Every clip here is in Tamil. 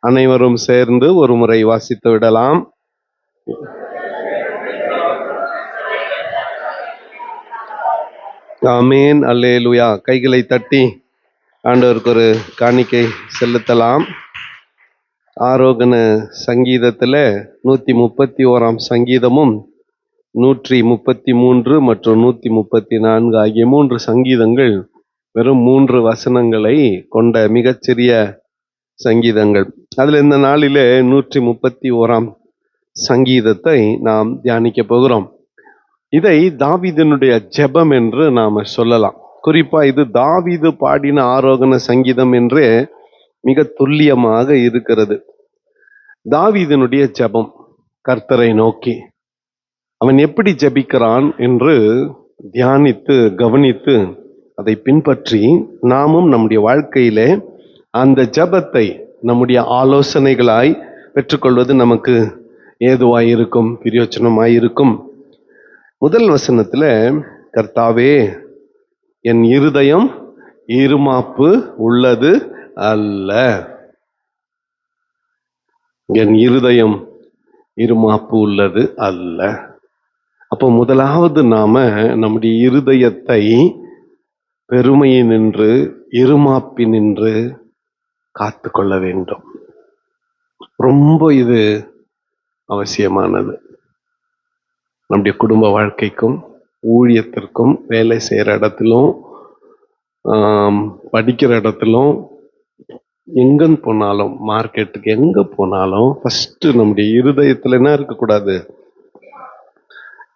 அனைவரும் சேர்ந்து ஒரு முறை வாசித்து விடலாம். ஆமேன், அல்லேலூயா. கைகளை தட்டி ஆண்டவருக்கு ஒரு காணிக்கை செலுத்தலாம். ஆரோகண சங்கீதத்துல 131 சங்கீதமும் 133 மற்றும் 134 ஆகிய 3 சங்கீதங்கள் வெறும் 3 வசனங்களை கொண்ட மிகச்சிறிய சங்கீதங்கள். அதுல இந்த நாளிலே 131 சங்கீதத்தை நாம் தியானிக்க போகிறோம். இதை தாவீதினுடைய ஜெபம் என்று நாம சொல்லலாம். குறிப்பா இது தாவீது பாடின ஆரோகண சங்கீதம் என்றே மிக துல்லியமாக இருக்கிறது. தாவீதினுடைய ஜெபம் கர்த்தரை நோக்கி அவன் எப்படி ஜெபிக்கிறான் என்று தியானித்து கவனித்து அதை பின்பற்றி நாமும் நம்முடைய வாழ்க்கையிலே அந்த ஜெபத்தை நம்முடைய ஆலோசனைகளாய் பெற்றுக்கொள்வது நமக்கு ஏதுவாயிருக்கும், பிரயோஜனமாயிருக்கும். முதல் வசனத்துல, கர்த்தாவே என் இருதயம் இருமாப்பு உள்ளது அல்ல. என் இருதயம் இருமாப்பு உள்ளது அல்ல. அப்போ முதலாவது நாம நம்முடைய இருதயத்தை பெருமையினின்று இருமாப்பினின்று காத்து கொள்ள வேண்டும். ரொம்ப இது அவசியமானது. நம்முடைய குடும்ப வாழ்க்கைக்கும் ஊழியத்திற்கும் வேலை செய்கிற இடத்திலும் படிக்கிற இடத்திலும் எங்க போனாலும் மார்க்கெட்டுக்கு எங்க போனாலும் ஃபர்ஸ்ட் நம்முடைய இருதயத்துல என்ன இருக்கக்கூடாது?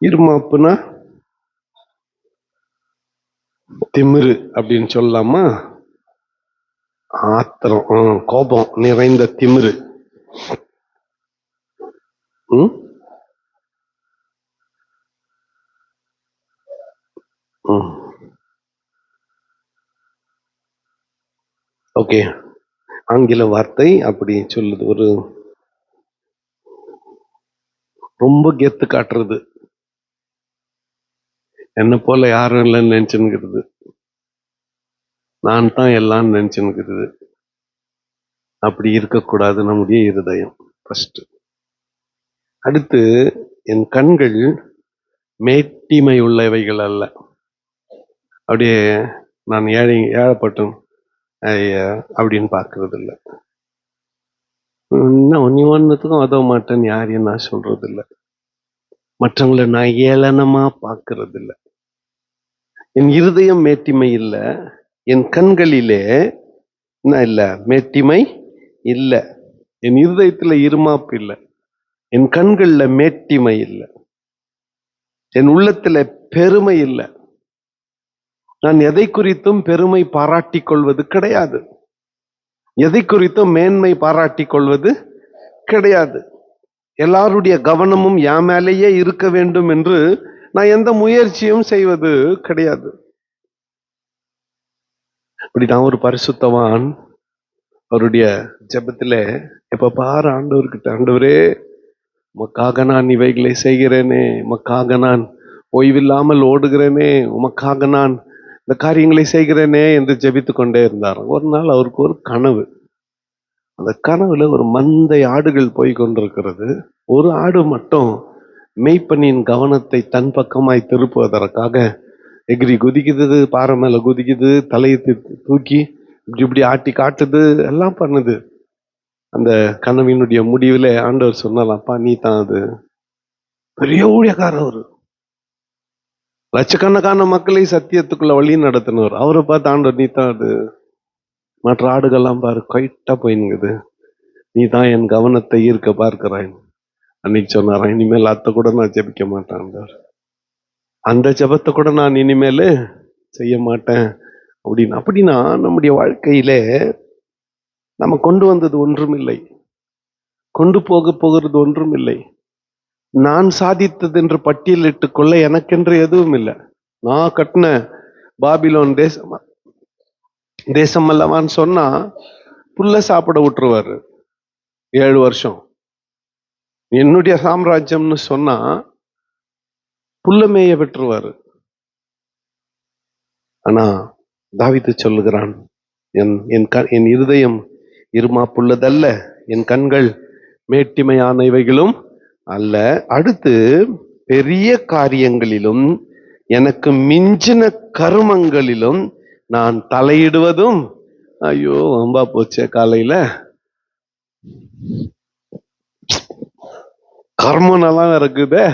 இருமாப்புனா திமிரு அப்படின்னு சொல்லலாமா? ஆத்திரம், கோபம் நிறைந்த திமிரு. ஓகே, ஆங்கில வார்த்தை அப்படி சொல்லுது. ஒரு ரொம்ப கெத்து காட்டுறது, என்ன போல யாரும் இல்லைன்னு நினைச்சுன்னுக்கிறது, நான் தான் எல்லாம் நினைச்சுன்னுக்கிறது. அப்படி இருக்கக்கூடாது நம்முடைய இருதயம் ஃபர்ஸ்ட். அடுத்து, என் கண்கள் மேட்டிமை உள்ளவைகள் அல்ல. அப்படியே நான் ஏழப்பட்டும் அப்படின்னு பார்க்கறது இல்லை. இன்னும் நீ ஒன்னுத்துக்கும் உதவ மாட்டேன்னு யாரையும் நான் சொல்றது இல்லை. மற்றவங்களை நான் ஏளனமா பார்க்கறது இல்லை. என் இருதயம் மேட்டிமை இல்லை. என் கண்களிலே என்ன இல்லை? மேட்டிமை இல்லை. என் இருதயத்துல இருமாப்பு இல்லை. என் கண்கள்ல மேட்டிமை இல்லை. என் உள்ளத்துல பெருமை இல்லை. நான் எதை குறித்தும் பெருமை பாராட்டிக் கொள்வது கிடையாது. எதை குறித்தும் மேன்மை பாராட்டிக் கொள்வது கிடையாது. எல்லாருடைய கவனமும் என் மேலேயே இருக்க வேண்டும் என்று நான் எந்த முயற்சியும் செய்வது கிடையாது. இப்படி நான் ஒரு பரிசுத்தவான் அவருடைய ஜெபத்துல எப்ப பாரு ஆண்டவர்கிட்ட, ஆண்டவரே உமக்காக நான் இவைகளை செய்கிறேனே, உமக்காக நான் ஓய்வில்லாமல் ஓடுகிறேனே, உமக்காக நான் இந்த காரியங்களை செய்கிறேனே என்று ஜெபித்து கொண்டே இருந்தார். ஒரு நாள் அவருக்கு ஒரு கனவு. அந்த கனவுல ஒரு மந்தை ஆடுகள் போய் கொண்டிருக்கிறது. ஒரு ஆடு மட்டும் மெய்ப்பனின் கவனத்தை தன் பக்கமாய் திருப்புவதற்காக எகிரி குதிக்குது, பாறை மேல குதிக்குது, தலையை தூக்கி இப்படி இப்படி ஆட்டி காட்டுது, எல்லாம் பண்ணுது. அந்த கனவினுடைய முடிவுல ஆண்டவர் சொன்னாலாம்ப்பா, நீ தான் அது. பெரிய ஊழியக்காரர் அவரு, லட்சக்கணக்கான மக்களை சத்தியத்துக்குள்ள வழி நடத்தினவர். அவரை பார்த்து ஆண்டவர், நீ தான் அது. மற்ற ஆடுகள்லாம் பாரு கொயிட்டா போயின்னுக்குது, நீ தான் என் கவனத்தை ஈர்க்க பார்க்கிறாய். அன்னைக்கு சொன்னாரான், இனிமேல் அத்தை கூட நான் ஜெபிக்க மாட்டேன், அந்த ஜெபத்தை கூட நான் இனிமேல் செய்ய மாட்டேன் அப்படின்னு. அப்படின்னா நம்முடைய வாழ்க்கையிலே நம்ம கொண்டு வந்தது ஒன்றும் இல்லை, கொண்டு போகிறது ஒன்றும் இல்லை. நான் சாதித்தது என்று பட்டியலிட்டுக் கொள்ள எனக்கென்று எதுவும் இல்லை. நான் கட்டின பாபிலோன் தேசம் அல்லவான்னு சொன்னா புல்ல சாப்பிட விட்டுருவாரு 7 வருஷம். என்னுடைய சாம்ராஜ்யம்னு சொன்னா புல்ல மேய விட்டுருவாரு. ஆனா தாவீது சொல்லுகிறான், என் இருதயம் இருமாப்புள்ளதல்ல, என் கண்கள் மேட்டிமையானவைகளும் அல்ல. அடுத்து, பெரிய காரியங்களிலும் எனக்கு மிஞ்சின கருமங்களிலும் நான் தலையிடுவதும். ஐயோ, வம்பா போச்சே, காலையில கர்மம் நல்லா இருக்குதே.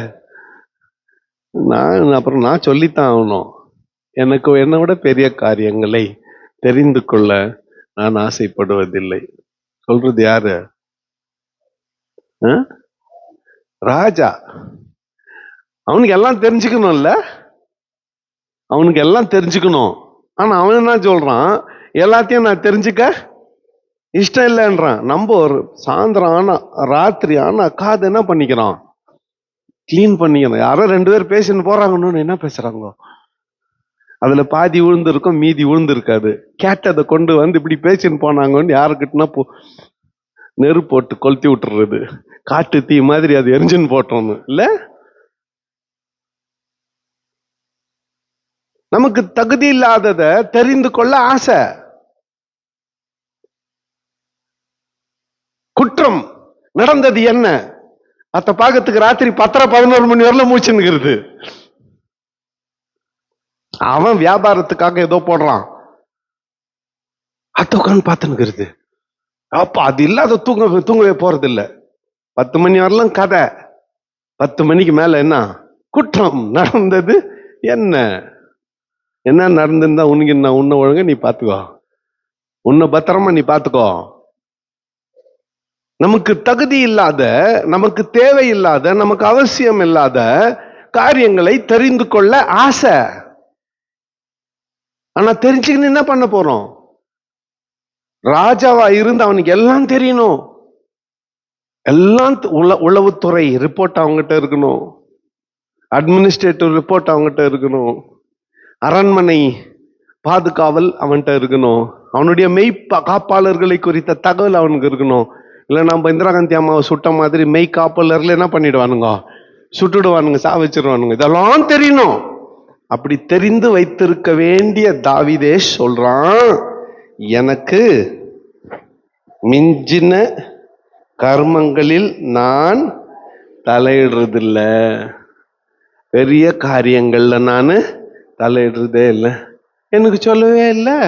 அப்புறம் நான் சொல்லித்தான் ஆகணும். எனக்கு என்னை விட பெரிய காரியங்களை தெரிந்து கொள்ள நான் ஆசைப்படுவதில்லை. சொல்றது யாரு? ராஜா. அவனுக்கு எல்லாம் தெரிஞ்சுக்கணும்ல, அவனுக்கு எல்லாம் தெரிஞ்சுக்கணும். ஆனா அவன் என்ன சொல்றான்? எல்லாத்தையும் நான் தெரிஞ்சுக்க இஷ்டம் இல்லைன்றான். நம்ம ஒரு சாயந்தரம் ஆனா, ராத்திரி ஆனா காது என்ன பண்ணிக்கிறான்? கிளீன் பண்ணிக்கணும். யாரோ 2 பேர் பேசின்னு போறாங்கன்னு என்ன பேசுறாங்க, அதுல பாதி விழுந்து இருக்கும், மீதி விழுந்து இருக்காது. கேட்டதை கொண்டு வந்து இப்படி பேசின்னு போனாங்கன்னு யாருக்கிட்டனா நெருப்பு போட்டு கொளுத்தி விட்டுறது, காட்டு தீ மாதிரி அது எரிஞ்சுன்னு போட்டோம்னு இல்ல. நமக்கு தகுதி இல்லாதத தெரிந்து கொள்ள ஆசை. குற்றம் நடந்தது என்ன அத்த பாக்கத்துக்கு ராத்திரி 10-11 மணி வரல மூச்சுன்னுக்கிறது. அவன் வியாபாரத்துக்காக ஏதோ போடுறான், அத்த உட்காந்து பார்த்துன்னுக்கிறது. அப்ப அது இல்லாத தூங்கவே போறது இல்ல. 10 மணி வரலாம் கதை, 10 மணிக்கு மேல என்ன குற்றம் நடந்தது என்ன? என்ன நடந்திருந்தா உனக்கு என்ன? உன்ன ஒழுங்க நீ பாத்துக்கோ, உன்னை பத்திரமா நீ பாத்துக்கோ. நமக்கு தகுதி இல்லாத, நமக்கு தேவையில்லாத, நமக்கு அவசியம் இல்லாத காரியங்களை தெரிந்து கொள்ள ஆசை. ஆனா தெரிஞ்சுக்கின்னு என்ன பண்ண போறோம்? ராஜாவா இருந்து அவனுக்கு எல்லாம் தெரியணும். எல்லாம் உளவுத்துறை ரிப்போர்ட் அவங்ககிட்ட இருக்கணும், அட்மினிஸ்ட்ரேட்டிவ் ரிப்போர்ட் அவங்ககிட்ட இருக்கணும், அரண்மனை பாதுகாவல் அவன்கிட்ட இருக்கணும், அவனுடைய மெய் காப்பாளர்களை குறித்த தகவல் அவனுக்கு இருக்கணும். இல்ல நம்ம இந்திரா காந்தி அம்மாவை சுட்ட மாதிரி மெய் காப்பாளர்ல என்ன பண்ணிடுவானுங்க, சுட்டுடுவானுங்க, சாவிச்சிருவானுங்க. இதெல்லாம் தெரியணும். அப்படி தெரிந்து வைத்திருக்க வேண்டிய தாவீதே சொல்றான், எனக்கு மிஞ்சின கர்மங்களில் நான் தலையிடுறதில்ல, பெரிய காரியங்கள்ல நான் தலையிடுறதே இல்லை. எனக்கு சொல்லவே இல்லை.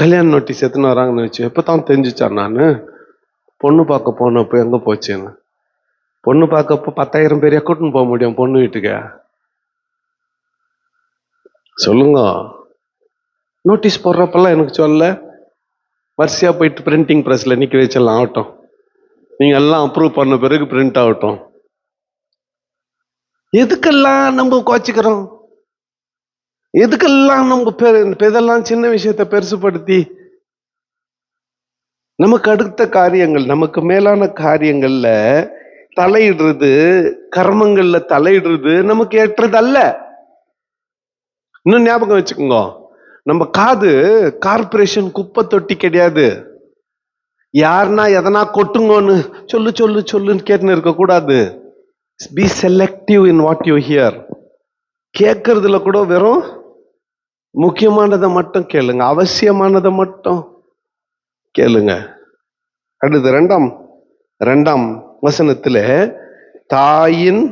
கல்யாண நோட்டீஸ் எத்தனை வராங்கன்னு வச்சு எப்பதான் தெரிஞ்சுச்சான்? நான் பொண்ணு பார்க்க போனப்போ எங்க போச்சேன்னு, பொண்ணு பார்க்கப்போ 10,000 பேரையா கூட்டின்னு போக முடியும் பொண்ணு வீட்டுக்கு? சொல்லுங்க. நோட்டீஸ் போடுறப்பெல்லாம் எனக்கு சொல்ல, வரிசையா போயிட்டு பிரிண்டிங் பிரஸ்ல நிக்க வச்செல்லாம் ஆகட்டும், நீங்க எல்லாம் அப்ரூவ் பண்ண பிறகு பிரிண்ட் ஆகட்டும். எதுக்கெல்லாம் நம்ம கோச்சிக்கிறோம்? எதுக்கெல்லாம் நம்ம இதெல்லாம் சின்ன விஷயத்தை பெருசுபடுத்தி நமக்கு அடுத்த காரியங்கள், நமக்கு மேலான காரியங்கள்ல தலையிடுறது, கர்மங்கள்ல தலையிடுறது நமக்கு ஏற்றது அல்ல. இன்னும் ஞாபகம் வச்சுக்கோங்க, நம்ம காது கார்பரேஷன் குப்பை தொட்டி கிடையாது. யாருன்னா எதனா கொட்டுங்கன்னு சொல்லு சொல்லு சொல்லுன்னு கேட்டுன்னு இருக்க கூடாது. Be selective in what you hear. கேட்கறதுல கூட வெறும் முக்கியமானதை மட்டும் கேளுங்க, அவசியமானதை மட்டும் கேளுங்க. அடுத்து 2ஆம் வசனத்துல, தாயின்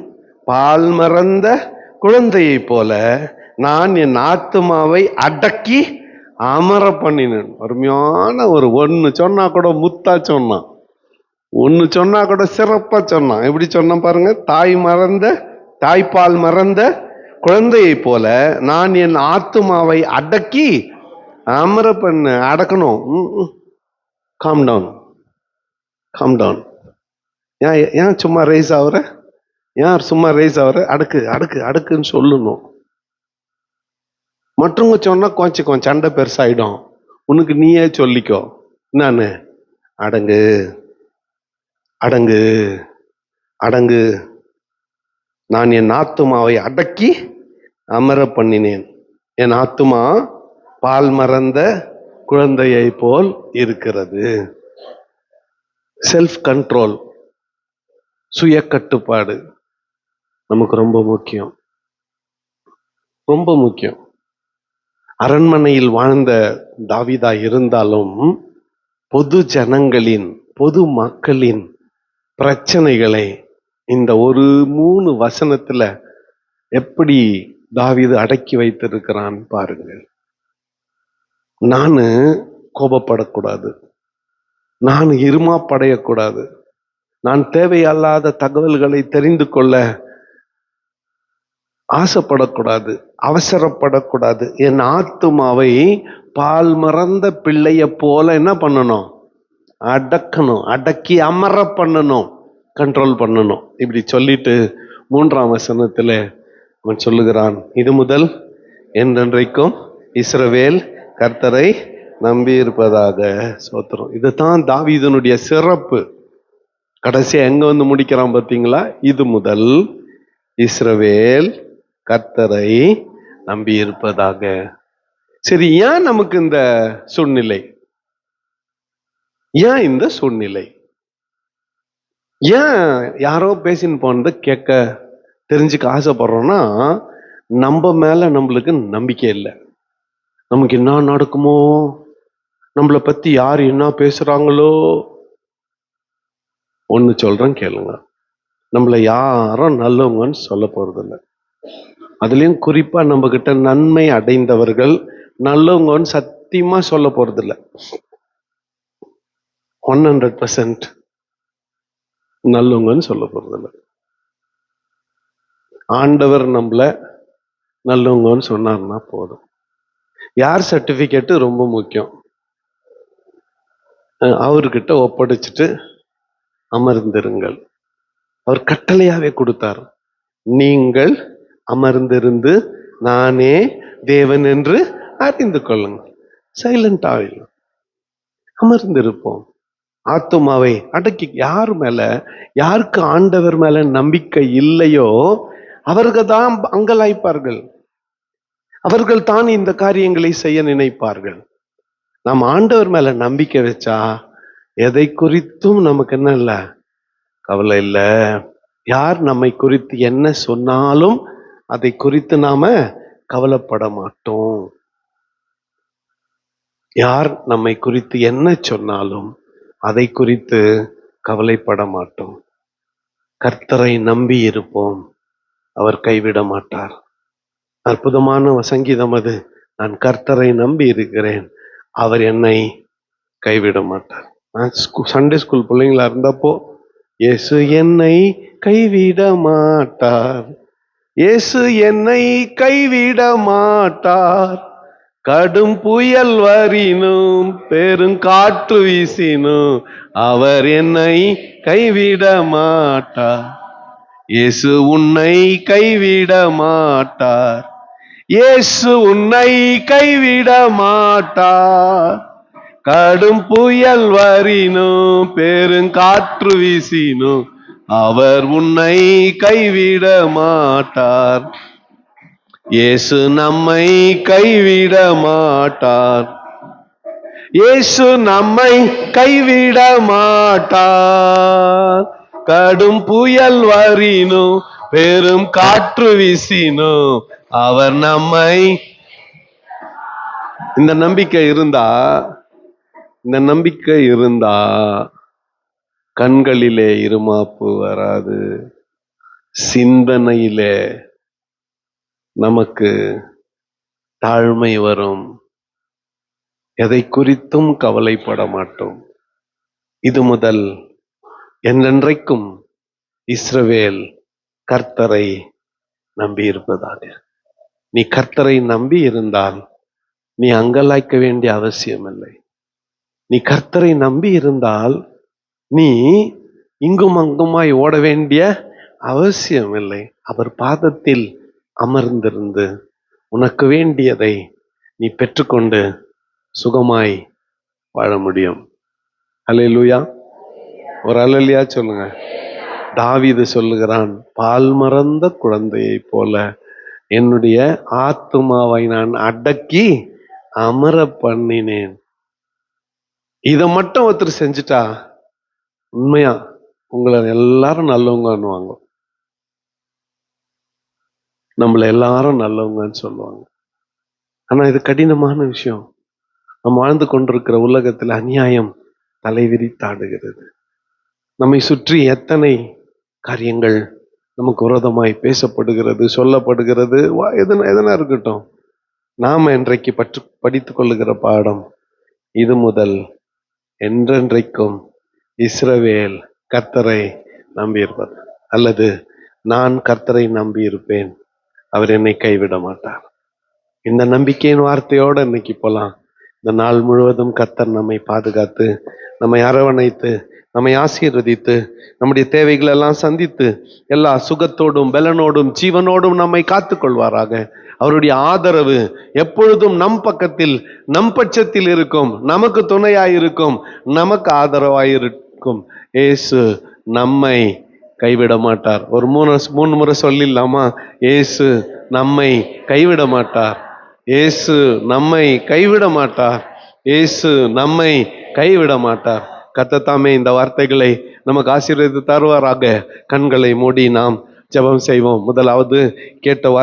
பால் மறந்த குழந்தையை போல நான் என் ஆத்துமாவை அடக்கி அமர பண்ணினேன். அருமையான ஒன்னு சொன்னா கூட முத்தா சொன்னான், ஒன்னு சொன்னா கூட சிறப்பா சொன்னான். எப்படி சொன்னான் பாருங்க, தாய்ப்பால் மறந்த குழந்தையை போல நான் என் ஆத்துமாவை அடக்கி அமர பண்ண. அடக்கணும். Calm down, calm down. ஏன் சும்மா ரைஸ் ஆகுற? ஏன் சும்மா ரைஸ் ஆகுற? அடக்கு அடக்கு அடக்குன்னு சொல்லணும். மற்றவங்க சொன்னா கொஞ்சம் சண்டை பெருசாயிடும். உனக்கு நீயே சொல்லிக்கோ, நானு அடங்கு அடங்கு அடங்கு, நான் என் ஆத்துமாவை அடக்கி அமர பண்ணினேன். என் ஆத்துமா பால் மறந்த குழந்தையை போல் இருக்கிறது. செல்ஃப் கண்ட்ரோல், சுய கட்டுப்பாடு நமக்கு ரொம்ப முக்கியம், ரொம்ப முக்கியம். அரண்மனையில் வாழ்ந்த தாவீதா இருந்தாலும் பொது ஜனங்களின், பொது மக்களின் பிரச்சனைகளை இந்த ஒரு 3 வசனத்துல எப்படி தாவீது அடக்கி வைத்திருக்கிறான் பாருங்கள். நானு கோபப்படக்கூடாது, நான் இருமாப்படையக்கூடாது, நான் தேவையல்லாத தகவல்களை தெரிந்து கொள்ள ஆசைப்படக்கூடாது, அவசரப்படக்கூடாது. என் ஆத்துமாவை பால் மறந்த பிள்ளைய போல என்ன பண்ணணும்? அடக்கணும், அடக்கி அமர பண்ணணும், கண்ட்ரோல் பண்ணணும். இப்படி சொல்லிட்டு 3ஆம் வசனத்துல அவன் சொல்லுகிறான், இது முதல் என்றென்றைக்கும் இஸ்ரவேல் கர்த்தரை நம்பி இருப்பதாக. சோத்திரம். இதுதான் தாவீதுனுடைய சிறப்பு. கடைசியா எங்க வந்து முடிக்கிறான் பாத்தீங்களா? இது முதல் இஸ்ரவேல் கர்த்தரை நம்பி இருப்பதாக. சரி, ஏன் நமக்கு இந்த சூழ்நிலை? ஏன் இந்த சூழ்நிலை? ஏன் யாரோ பேசின்னு போனது கேட்க தெரிஞ்சுக்க ஆசைப்படுறோம்னா, நம்ம மேல நம்மளுக்கு நம்பிக்கை இல்லை. நமக்கு என்ன நடக்குமோ, நம்மளை பத்தி யார் என்ன பேசுறாங்களோ. ஒண்ணு சொல்றேன் கேளுங்க, நம்மள யாரும் நல்லவங்கன்னு சொல்ல போறது இல்லை. அதுலயும் குறிப்பா நம்ம கிட்ட நன்மை அடைந்தவர்கள் நல்லவங்கன்னு சத்தியமா சொல்ல போறது இல்லை. 100% நல்லவங்கன்னு சொல்ல போறது இல்லை. ஆண்டவர் நம்மள நல்லவங்கன்னு சொன்னார்னா போதும். யார் சர்டிபிகேட் ரொம்ப முக்கியம். அவர்கிட்ட ஒப்படைச்சிட்டு அமர்ந்திருங்கள். அவர் கட்டளையாவே கொடுத்தார், நீங்கள் அமர்ந்திருந்து நானே தேவன் என்று அறிந்து கொள்ளுங்கள். சைலண்ட் ஆகலாம், அமர்ந்திருப்போம். ஆத்துமாவை அடக்கி, யார் மேல யாருக்கு ஆண்டவர் மேல நம்பிக்கை இல்லையோ அவர்கள் தான் அங்கலாய்ப்பார்கள், அவர்கள் தான் இந்த காரியங்களை செய்ய நினைப்பார்கள். நாம் ஆண்டவர் மேல நம்பிக்கை வச்சா எதை குறித்தும் நமக்கு என்ன இல்லை, கவலை இல்லை. யார் நம்மை குறித்து என்ன சொன்னாலும் அதை குறித்து நாம கவலைப்பட மாட்டோம். யார் நம்மை குறித்து என்ன சொன்னாலும் அதை குறித்து கவலைப்பட மாட்டோம். கர்த்தரை நம்பி இருப்போம், அவர் கைவிட மாட்டார். அற்புதமான சங்கீதம் அது. நான் கர்த்தரை நம்பி இருக்கிறேன், அவர் என்னை கைவிட மாட்டார். நான் சண்டே ஸ்கூல் பிள்ளைங்களா இருந்தப்போ, இயேசு என்னை கைவிட மாட்டார், இயேசு என்னை கைவிட மாட்டார், கடும் புயல் வரினும் பெருங்காற்று வீசினும் அவர் என்னை கைவிட மாட்டார், இயேசு உன்னை கைவிட மாட்டார், இயேசு உன்னை கைவிட மாட்டார், கடும் புயல் வரினும் பெருங்காற்று வீசினும் அவர் உன்னை கைவிட மாட்டார், இயேசு நம்மை கைவிட மாட்டார், இயேசு நம்மை கைவிட மாட்டார், கடும் புயல் வரினும் பெரும் காற்று வீசினும் அவர் நம்மை. இந்த நம்பிக்கை இருந்தா கண்களிலே இருமாப்பு வராது, சிந்தனையிலே நமக்கு தாழ்மை வரும், எதை குறித்தும் கவலைப்பட மாட்டோம். இது முதல் என்றென்றைக்கும் இஸ்ரவேல் கர்த்தரை நம்பி இருப்பதாக. நீ கர்த்தரை நம்பி இருந்தால் நீ அங்கலாய்க்க வேண்டிய அவசியம் இல்லை. நீ கர்த்தரை நம்பி இருந்தால் நீ இங்கும் அங்குமாய் ஓட வேண்டிய அவசியம் இல்லை. அவர் பாதத்தில் அமர்ந்திருந்து உனக்கு வேண்டியதை நீ பெற்றுக்கொண்டு சுகமாய் வாழ முடியும். அல்லேலூயா. ஒரு அல்லேலூயா சொல்லுங்க. தாவீது சொல்லுகிறான், பால் மறந்த குழந்தையை போல என்னுடைய ஆத்துமாவை நான் அடக்கி அமர பண்ணினேன். இதை மட்டும் ஒருத்தர் செஞ்சுட்டா உண்மையா உங்களை எல்லாரும் நல்லவங்கன்னுவாங்க, நம்மள எல்லாரும் நல்லவங்கன்னு சொல்லுவாங்க. ஆனா இது கடினமான விஷயம். நாம் வாழ்ந்து கொண்டிருக்கிற உலகத்தில் அநியாயம் தலைவிரித்தாடுகிறது. நம்மை சுற்றி எத்தனை காரியங்கள் நமக்கு விரோதமாய் பேசப்படுகிறது, சொல்லப்படுகிறது. எதனா இருக்கட்டும், நாம இன்றைக்கு படித்துக் கொள்ளுகிற பாடம், இது முதல் என்றென்றைக்கும் இஸ்ரவேல் கர்த்தரை நம்பியிருப்பது, அல்லது நான் கர்த்தரை நம்பியிருப்பேன், அவர் என்னை கைவிட மாட்டார். இந்த நம்பிக்கையின் வார்த்தையோட இன்னைக்கு போலாம். இந்த நாள் முழுவதும் கர்த்தர் நம்மை பாதுகாத்து, நம்மை அரவணைத்து, நம்மை ஆசீர்வதித்து, நம்முடைய தேவைகள் எல்லாம் சந்தித்து, எல்லா சுகத்தோடும் பலனோடும் ஜீவனோடும் நம்மை காத்துக் கொள்வாராக. அவருடைய ஆதரவு எப்பொழுதும் நம் பக்கத்தில், நம் பட்சத்தில் இருக்கும், நமக்கு துணையாயிருக்கும், நமக்கு ஆதரவாயிருக்கும். இயேசு நம்மை கைவிட மாட்டார். ஒரு மூணு முறை சொல்லிடலாமா? இயேசு நம்மை கைவிட மாட்டார். இயேசு நம்மை கைவிட மாட்டார். இயேசு நம்மை கைவிட மாட்டார். கர்த்தர் இந்த வார்த்தைகளை நமக்கு ஆசீர்வதித்து தருவாராக. கண்களை மூடி நாம் ஜெபம் செய்வோம். முதலாவது கேட்ட வார்த்தை